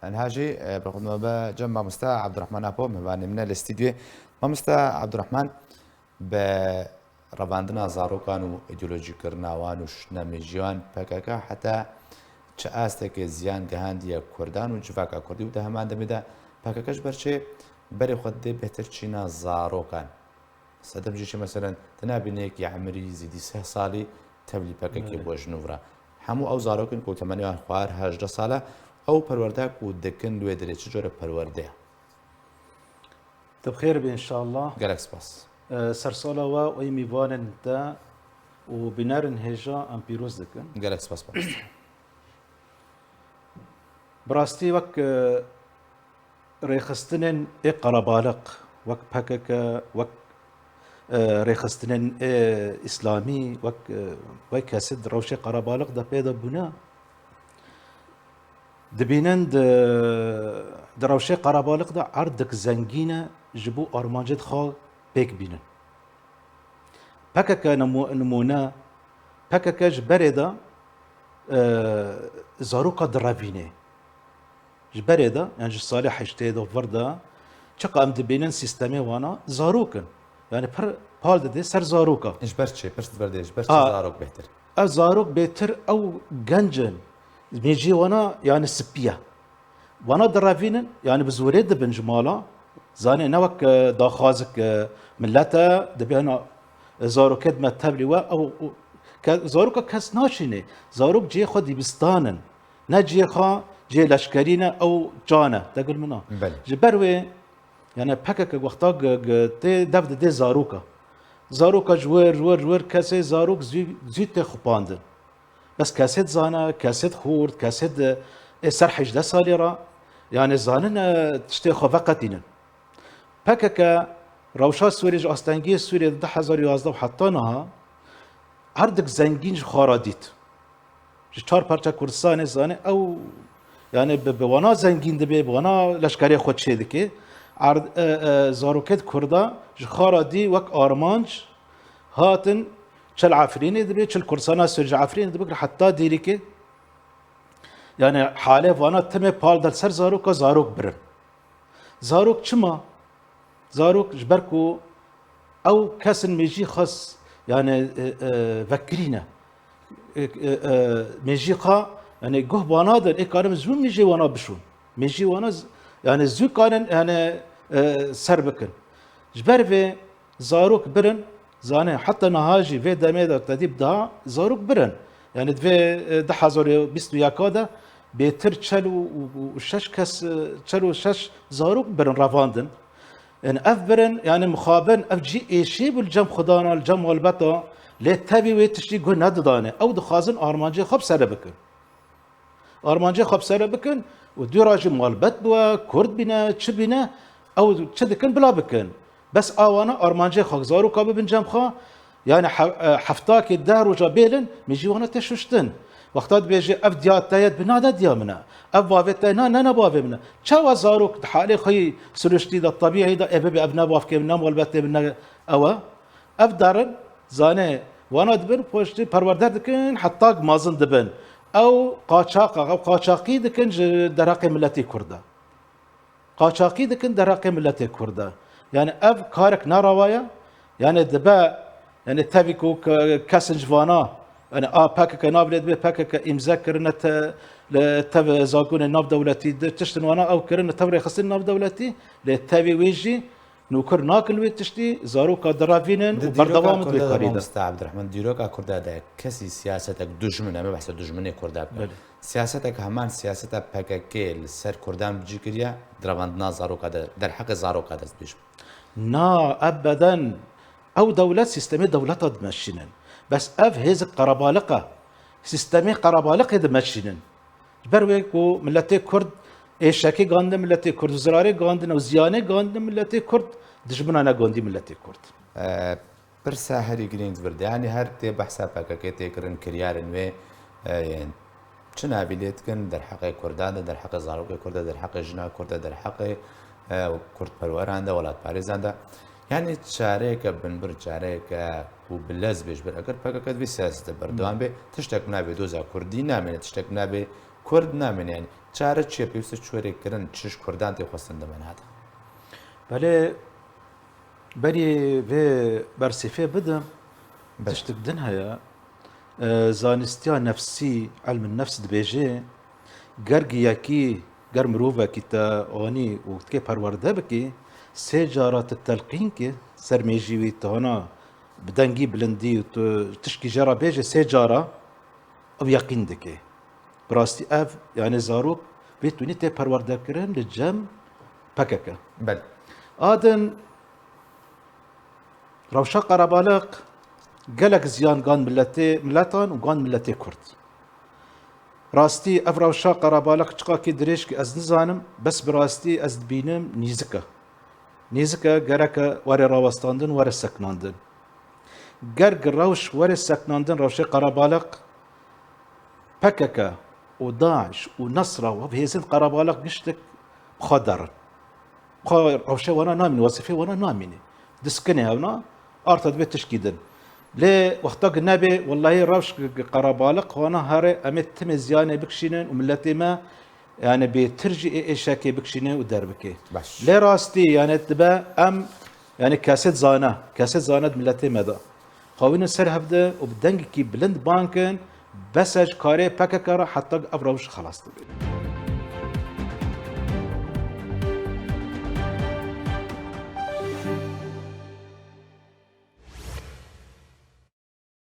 انهاجي بخدمة بجمع مستوى عبد الرحمن أبو مباني من الاستديو ما مستوى عبد الرحمن برباندنا زاروكان و ایدئولوژی کرناوان و شنەمێژیوان پەکەکە حتا چه ئاستێکی زیان گەهاندیە کوردان و جوواکە کوردی و دە هەمان دەمێدا پەکەکەش بەرچێ بەرێ خۆت دێ بهتر چینە زارۆکان سەدەبژیشی مەسەرەن تەنابینەیەکی عمری زیدی 3 ساڵی تەبلی پەکەکی بۆ ژنوورە هەموو ئەو زارۆکن کە تەمەنیان خوار 18 ساڵە ئەو پەروەردە و دەکەن دوێ دەرێت چ جۆرە پەروەردەیە تبخير بإن شاء الله گەلەک سپاس سرسالة و میوانن دا و بنارن هجا ام پیروز دکن گەلەک سپاس براستي وك ريخستنن اي قربالق وك بكك وك ريخستنن اسلامي وك كاسد روشي قربالق دا بيدا بنا دبينن د روشي قربالق دا عردك زنگينه جبو ارمانجد خا بيك بينن بكك نمونا بكك جبردا زاروكا درافينه جبردا يعني صالح اشتي دو فردا چقا ام دبينن سيستمي وانا زاروكن يعني بر بال دي سر زاروكا ايش برشي برشت بردي ايش برشي زاروك بهتر زاروك بهتر او جنجن بيجي وانا يعني سبيه وانا درافينن يعني بزوريد بن جمالا زاني نوك داخازك ملتا دبينا زاروك ما تبلي او زاروك كاس ناشيني زاروك جي خو ديبستانن نجي خا جي لشكرينا او جانا تقول منا جبروي يعني بحكك وقتا تي دفد دي زاروكا جوار كاسي زاروك زيت خباندن بس كاسيت زانا كاسيت خورد كاسيت سرحج ده صالرا يعني زاننا تشتي خفقتين بكك روشا سوري جو استنجي سوري 2011 وحطيناها عردك زنجين خاراديت چهار پرچه کردستان زانه او يعني بوانا زنجين دبي بوانا لشکری خود شده که زاروكت كردا خارادي وك آرمانج هاتن چل عفرين دبي چل كرسانا سرج عفرين دبي حتى ديري که يعني حاله وانا تمه پال در سر زاروكا زاروك برن زاروك چما زاروك جبركو او كسن ميجي خاص يعني فكرينا ميجي خا يعني جه بانادر اي كارم زون ميجي وانا بشون ميجي وانا يعني زو كان يعني سربكن جبر في زاروك برن زانه حتى نهاجي في دميدا تديب دا زاروك برن يعني في 2020 ياكادا بيتر تشلو وشش كس تشلو شش زاروك برن رافاندن ان اف برن يعني مخابن اف جي اي شي بالجم خدانا الجم والبتا لي تبي ويتشتي جو نددانه او دخازن ارمانجي خب سربكن ارمانجي خب سربكن وديراج مالبت بوا كرد بنا تش بنا او تشدكن بلا بكن بس اوانا ارمانجي خو زاروكا بن جم خا يعني حفتاك الدار وجابيلن ميجي وانا تشوشتن وقتات بيجي اف ديات تايد بنادا ديامنا اف بافيت انا بافي منا تشوا زاروك حالي خي سرشتي دا الطبيعي دا ابي ابنا باف كيمنا والبت بنا اوا اف دارن زانه وانا دبن بوشتي پروردار دكن حتى مازن دبن او قاچاقي دكن دراقي ملتي كردا قاچاقي دكن دراقي ملتي كردا يعني اف كارك ناروايا يعني دبا يعني تابيكو كاسنج فانا انا باكك نابلد بي باكك امذكرنا لتب زاكون الناب دولتي تشتن وانا او كرن تبري خصن الناب دولتي لتابي ويجي نوكر ناكل ويت تشتي زاروكا درافينن وبردوام دكاريدا مستر عبد الرحمن ديروكا كردا كسي سياستك دجمن ما بحث دجمني كردا سياستك همان سياستا باكاكيل سر كردان بجيكريا درافاندنا زاروكا در حق زاروكا دز بيش نا ابدا او دولات سيستمي دولات دمشينن بس اف هيز قربالقه سيستمي قربالقه دمشينن برويكو ملتي كرد ايشاكي غاند ملتي كرد زراري غاند وزيانه غاند ملتي كرد دجمنا غاندي ملتي كرد برسا هري جرينز برد يعني هر تي بحثا باكاكيتي كرن كريارن و يعني چنا بيليتكن در حق كردان در حق زاروك كرد در حق جنا كرد در حق كرد پروران ده ولات باريزان ده يعني تشاريك بنبر تشاريك وبلاز بيش بر اگر باكاكيت في سياسة بردوان بي تشتك نابي دوزا كردي نامن تشتك نابي كرد نامن يعني چارە چیە پێویستە کوێرێکردن چش کوردان تێخواستن دەمەن هاتە بەێ بەری vê bersîfê bidim tiştek din heye zanistiya nefsî elmin nefs dibêje ger giyekî ger mirovekî te anî û tikê perwerde bikî sê cara te telqîn kî ser mêjî wî te hana bi dengî bilindî û tu tişkî jera bêje sê cara ev yeqîn dike bi rastî ev yani zarok vê tunî tê perwerdekirin li cem pekeke بەل adin rewşa Qarabalaq gelek ziyan gan milletan û gan milletê Kurd. Rastî ev rewşa Qarabalaq çiqakî dirêj ki ez nizanim bes bi rastî ez dibînim nîzik e. Nîzik e gereke were rawestandin were seknandin. Ger rewş were seknandin rewşê Qarabalaq PKK û Daeş û Nesra û ev hêzên Qarabalaq giştek xwe derin. Xwe rewşê wana namîne wesîfê wana namîne. Diskinê hewna arta dibe tişkî din. Lê wexta nebe wallahî rewş Qarabalaq wana here em ê timê ziyanê bikişînin û milletê me yani bêtir jî êşekê bikişîne û derbike. باش Lê rastî yani dibe em yani keset zane milletê me da. Xwînin ser hevde û bi dengekî bilind bankin bes karê PKK ra heta ev rewş xelas dibe.